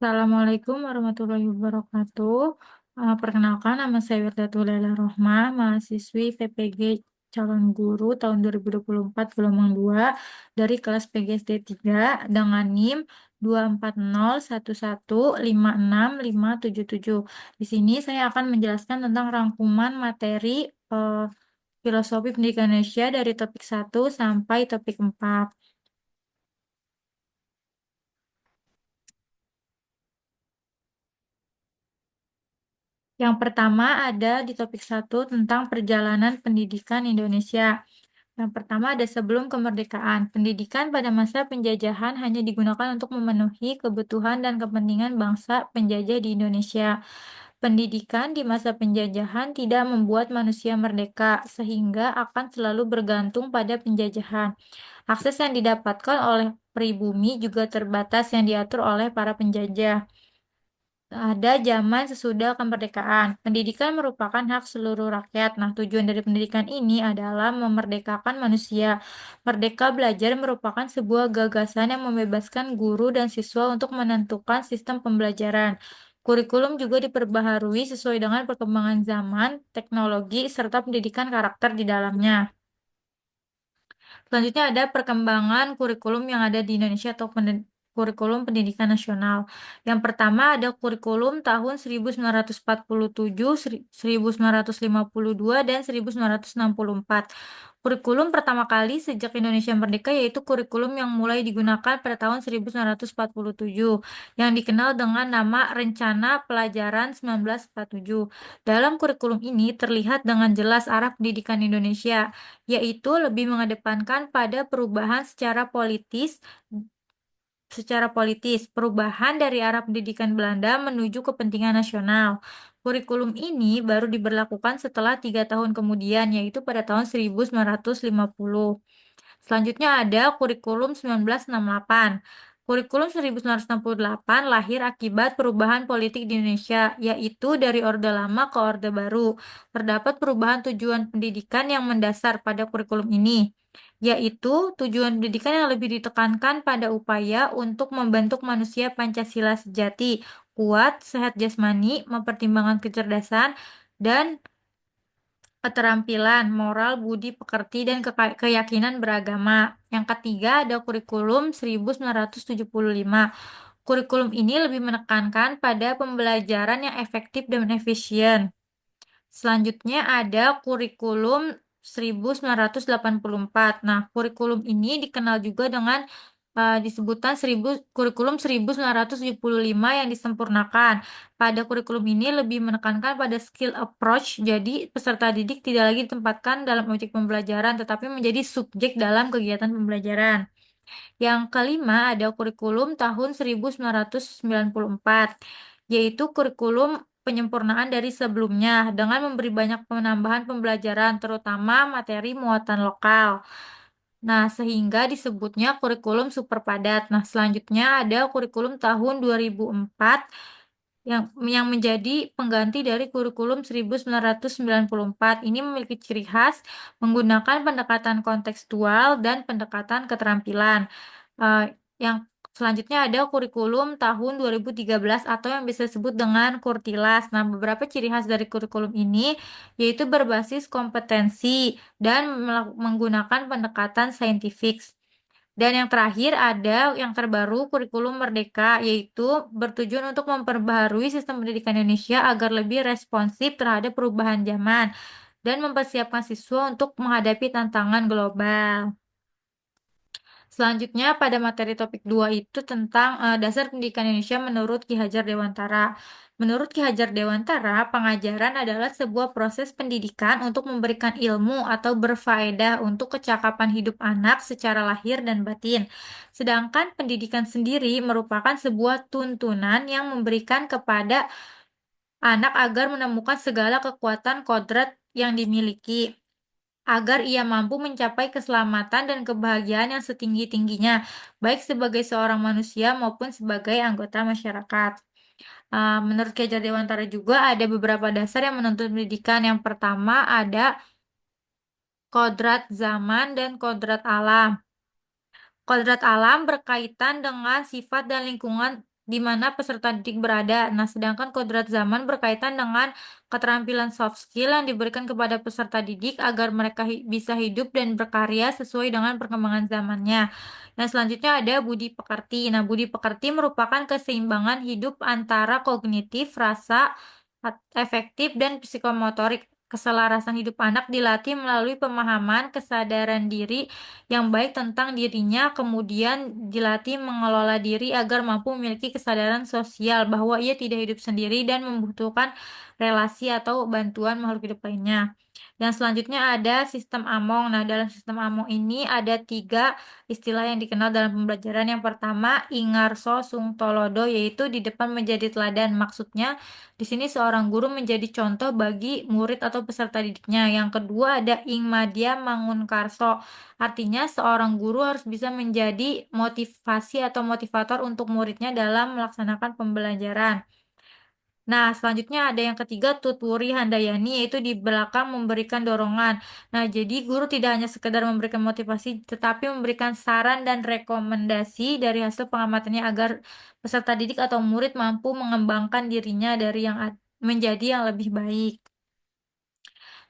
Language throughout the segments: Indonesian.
Assalamualaikum warahmatullahi wabarakatuh. Perkenalkan, nama saya Wirdatul Laila Rohma, mahasiswi PPG calon guru tahun 2024 gelombang 2 dari kelas PGSD 3 dengan NIM 24011565577. Di sini saya akan menjelaskan tentang rangkuman materi filosofi pendidikan Indonesia dari topik 1 sampai topik 4. Yang pertama ada di topik 1 tentang perjalanan pendidikan Indonesia. Yang pertama ada sebelum kemerdekaan. Pendidikan pada masa penjajahan hanya digunakan untuk memenuhi kebutuhan dan kepentingan bangsa penjajah di Indonesia. Pendidikan di masa penjajahan tidak membuat manusia merdeka, sehingga akan selalu bergantung pada penjajahan. Akses yang didapatkan oleh pribumi juga terbatas yang diatur oleh para penjajah. Ada zaman sesudah kemerdekaan. Pendidikan merupakan hak seluruh rakyat. Nah, tujuan dari pendidikan ini adalah memerdekakan manusia. Merdeka belajar merupakan sebuah gagasan yang membebaskan guru dan siswa untuk menentukan sistem pembelajaran. Kurikulum juga diperbaharui sesuai dengan perkembangan zaman, teknologi, serta pendidikan karakter di dalamnya. Selanjutnya ada perkembangan kurikulum yang ada di Indonesia atau kurikulum pendidikan nasional. Yang pertama ada kurikulum tahun 1947, 1952, dan 1964. Kurikulum pertama kali sejak Indonesia merdeka yaitu kurikulum yang mulai digunakan pada tahun 1947, yang dikenal dengan nama Rencana Pelajaran 1947. Dalam kurikulum ini terlihat dengan jelas arah pendidikan Indonesia, yaitu lebih mengedepankan pada perubahan secara politis, perubahan dari arah pendidikan Belanda menuju kepentingan nasional. Kurikulum ini baru diberlakukan setelah 3 tahun kemudian, yaitu pada tahun 1950. Selanjutnya ada kurikulum 1968. Kurikulum 1968 lahir akibat perubahan politik di Indonesia, yaitu dari Orde Lama ke Orde Baru. Terdapat perubahan tujuan pendidikan yang mendasar pada kurikulum ini, yaitu tujuan pendidikan yang lebih ditekankan pada upaya untuk membentuk manusia Pancasila sejati, kuat, sehat jasmani, mempertimbangkan kecerdasan, dan keterampilan, moral, budi pekerti, dan keyakinan beragama. Yang ketiga ada kurikulum 1975. Kurikulum ini lebih menekankan pada pembelajaran yang efektif dan efisien. Selanjutnya ada kurikulum 1984. Nah, kurikulum ini dikenal juga dengan disebutan kurikulum 1975 yang disempurnakan. Pada kurikulum ini lebih menekankan pada skill approach, jadi peserta didik tidak lagi ditempatkan dalam objek pembelajaran, tetapi menjadi subjek dalam kegiatan pembelajaran. Yang kelima ada kurikulum tahun 1994, yaitu kurikulum penyempurnaan dari sebelumnya dengan memberi banyak penambahan pembelajaran, terutama materi muatan lokal. Nah, sehingga disebutnya kurikulum super padat. Nah, selanjutnya ada kurikulum tahun 2004 yang menjadi pengganti dari kurikulum 1994. Ini memiliki ciri khas menggunakan pendekatan kontekstual dan pendekatan keterampilan. Eh, yang selanjutnya ada kurikulum tahun 2013 atau yang bisa disebut dengan Kurtilas. Nah, beberapa ciri khas dari kurikulum ini yaitu berbasis kompetensi dan menggunakan pendekatan saintifik. Dan yang terakhir ada yang terbaru kurikulum Merdeka, yaitu bertujuan untuk memperbaharui sistem pendidikan Indonesia agar lebih responsif terhadap perubahan zaman dan mempersiapkan siswa untuk menghadapi tantangan global. Selanjutnya pada materi topik 2 itu tentang dasar pendidikan Indonesia menurut Ki Hajar Dewantara. Menurut Ki Hajar Dewantara, pengajaran adalah sebuah proses pendidikan untuk memberikan ilmu atau berfaedah untuk kecakapan hidup anak secara lahir dan batin. Sedangkan pendidikan sendiri merupakan sebuah tuntunan yang memberikan kepada anak agar menemukan segala kekuatan kodrat yang dimiliki, agar ia mampu mencapai keselamatan dan kebahagiaan yang setinggi-tingginya, baik sebagai seorang manusia maupun sebagai anggota masyarakat. Menurut Ki Hajar Dewantara juga ada beberapa dasar yang menuntut pendidikan. Yang pertama ada kodrat zaman dan kodrat alam. Kodrat alam berkaitan dengan sifat dan lingkungan di mana peserta didik berada. Nah, sedangkan kodrat zaman berkaitan dengan keterampilan soft skill yang diberikan kepada peserta didik agar mereka bisa hidup dan berkarya sesuai dengan perkembangan zamannya. Yang selanjutnya ada budi pekerti. Nah, budi pekerti merupakan keseimbangan hidup antara kognitif, rasa, efektif, dan psikomotorik. Keselarasan hidup anak dilatih melalui pemahaman kesadaran diri yang baik tentang dirinya, kemudian dilatih mengelola diri agar mampu memiliki kesadaran sosial bahwa ia tidak hidup sendiri dan membutuhkan relasi atau bantuan makhluk hidup lainnya. Yang selanjutnya ada sistem Among. Nah, dalam sistem Among ini ada 3 istilah yang dikenal dalam pembelajaran. Yang pertama, Ingarso Sung Tolodo, yaitu di depan menjadi teladan. Maksudnya, di sini seorang guru menjadi contoh bagi murid atau peserta didiknya. Yang kedua ada Ingmadia Mangunkarso. Artinya seorang guru harus bisa menjadi motivasi atau motivator untuk muridnya dalam melaksanakan pembelajaran. Nah, selanjutnya ada yang ketiga Tutwuri Handayani, yaitu di belakang memberikan dorongan. Nah, jadi guru tidak hanya sekedar memberikan motivasi, tetapi memberikan saran dan rekomendasi dari hasil pengamatannya agar peserta didik atau murid mampu mengembangkan dirinya dari yang menjadi yang lebih baik.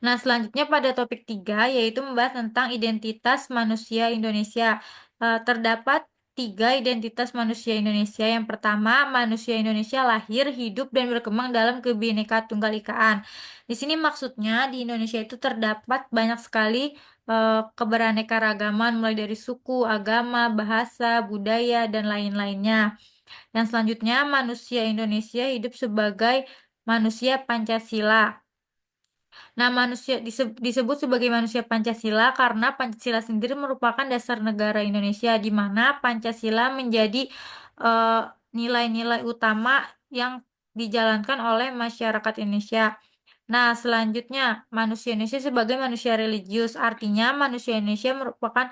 Nah, selanjutnya pada topik 3 yaitu membahas tentang identitas manusia Indonesia. Terdapat 3 identitas manusia Indonesia. Yang pertama, manusia Indonesia lahir, hidup, dan berkembang dalam Kebinekaan Tunggal Ikaan. Di sini maksudnya di Indonesia itu terdapat banyak sekali keberaneka-ragaman mulai dari suku, agama, bahasa, budaya, dan lain-lainnya. Yang selanjutnya, manusia Indonesia hidup sebagai manusia Pancasila. Nah, disebut sebagai manusia Pancasila karena Pancasila sendiri merupakan dasar negara Indonesia, di mana Pancasila menjadi eh, nilai-nilai utama yang dijalankan oleh masyarakat Indonesia. Nah, selanjutnya manusia Indonesia sebagai manusia religius, artinya manusia Indonesia merupakan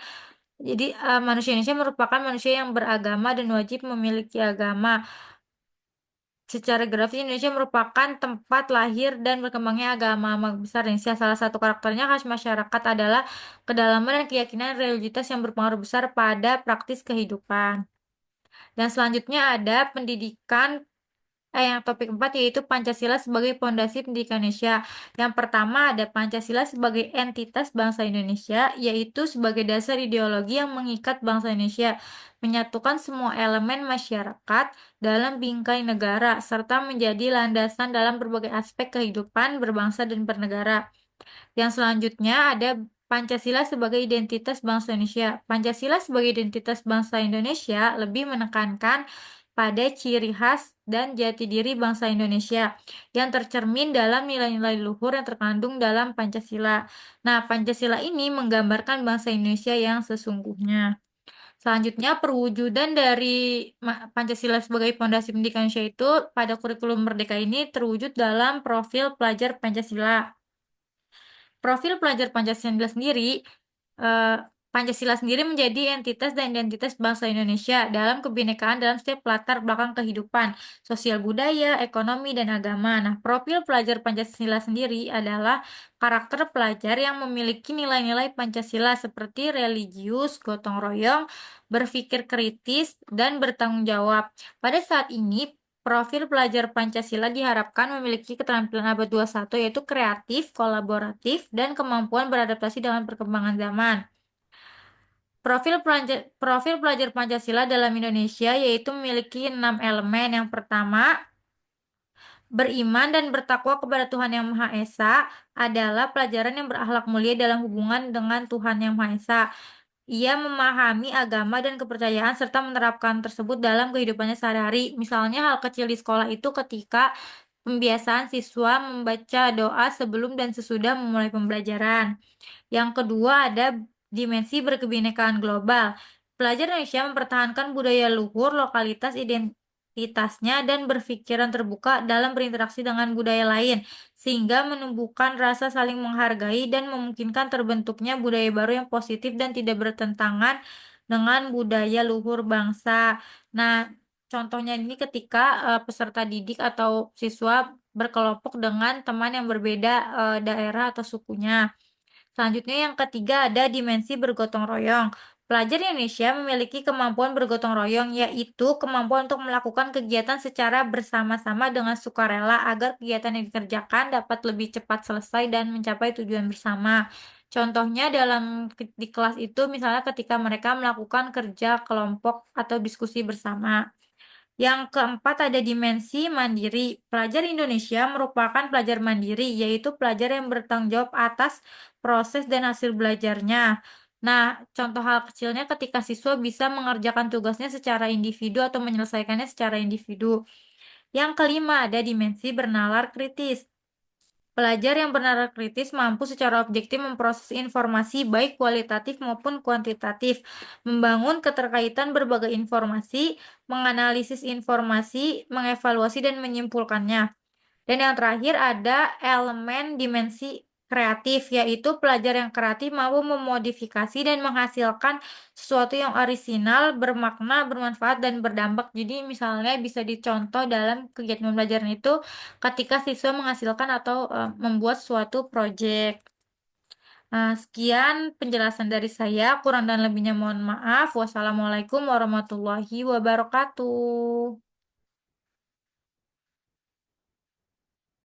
manusia yang beragama dan wajib memiliki agama. Secara geografis Indonesia merupakan tempat lahir dan berkembangnya agama besar Indonesia. Salah satu karakternya khas masyarakat adalah kedalaman dan keyakinan religiusitas yang berpengaruh besar pada praktis kehidupan. Dan selanjutnya ada yang topik 4 yaitu Pancasila sebagai pondasi pendidikan Indonesia. Yang pertama ada Pancasila sebagai entitas bangsa Indonesia, yaitu sebagai dasar ideologi yang mengikat bangsa Indonesia, menyatukan semua elemen masyarakat dalam bingkai negara, serta menjadi landasan dalam berbagai aspek kehidupan berbangsa dan bernegara. Yang selanjutnya ada Pancasila sebagai identitas bangsa Indonesia. Pancasila sebagai identitas bangsa Indonesia lebih menekankan pada ciri khas dan jati diri bangsa Indonesia yang tercermin dalam nilai-nilai luhur yang terkandung dalam Pancasila. Nah, Pancasila ini menggambarkan bangsa Indonesia yang sesungguhnya. Selanjutnya, perwujudan dari Pancasila sebagai pondasi pendidikan Indonesia itu pada kurikulum Merdeka ini terwujud dalam profil pelajar Pancasila. Profil pelajar Pancasila sendiri, eh, Pancasila sendiri menjadi entitas dan identitas bangsa Indonesia dalam kebinekaan dalam setiap latar belakang kehidupan, sosial budaya, ekonomi, dan agama. Nah, profil pelajar Pancasila sendiri adalah karakter pelajar yang memiliki nilai-nilai Pancasila seperti religius, gotong royong, berpikir kritis, dan bertanggung jawab. Pada saat ini, profil pelajar Pancasila diharapkan memiliki keterampilan abad 21 yaitu kreatif, kolaboratif, dan kemampuan beradaptasi dengan perkembangan zaman. Profil pelajar Pancasila dalam Indonesia yaitu memiliki 6 elemen. Yang pertama, beriman dan bertakwa kepada Tuhan Yang Maha Esa adalah pelajaran yang berakhlak mulia dalam hubungan dengan Tuhan Yang Maha Esa. Ia memahami agama dan kepercayaan serta menerapkan tersebut dalam kehidupannya sehari-hari. Misalnya hal kecil di sekolah itu ketika pembiasaan siswa membaca doa sebelum dan sesudah memulai pembelajaran. Yang kedua ada dimensi berkebinekaan global. Pelajar Indonesia mempertahankan budaya luhur, lokalitas identitasnya, dan berpikiran terbuka dalam berinteraksi dengan budaya lain, sehingga menumbuhkan rasa saling menghargai dan memungkinkan terbentuknya budaya baru yang positif dan tidak bertentangan dengan budaya luhur bangsa. Nah, contohnya ini ketika peserta didik atau siswa berkelompok dengan teman yang berbeda daerah atau sukunya. Selanjutnya yang ketiga ada dimensi bergotong royong. Pelajar Indonesia memiliki kemampuan bergotong royong, yaitu kemampuan untuk melakukan kegiatan secara bersama-sama dengan sukarela agar kegiatan yang dikerjakan dapat lebih cepat selesai dan mencapai tujuan bersama. Contohnya di kelas itu misalnya ketika mereka melakukan kerja kelompok atau diskusi bersama. Yang keempat ada dimensi mandiri. Pelajar Indonesia merupakan pelajar mandiri, yaitu pelajar yang bertanggung jawab atas proses dan hasil belajarnya. Nah, contoh hal kecilnya ketika siswa bisa mengerjakan tugasnya secara individu atau menyelesaikannya secara individu. Yang kelima ada dimensi bernalar kritis. Pelajar yang bernalar kritis mampu secara objektif memproses informasi baik kualitatif maupun kuantitatif, membangun keterkaitan berbagai informasi, menganalisis informasi, mengevaluasi dan menyimpulkannya. Dan yang terakhir ada elemen dimensi kreatif, yaitu pelajar yang kreatif mampu memodifikasi dan menghasilkan sesuatu yang orisinal, bermakna, bermanfaat, dan berdampak. Jadi misalnya bisa dicontoh dalam kegiatan pembelajaran itu ketika siswa menghasilkan atau membuat suatu proyek. Sekian penjelasan dari saya, kurang dan lebihnya mohon maaf. Wassalamualaikum warahmatullahi wabarakatuh.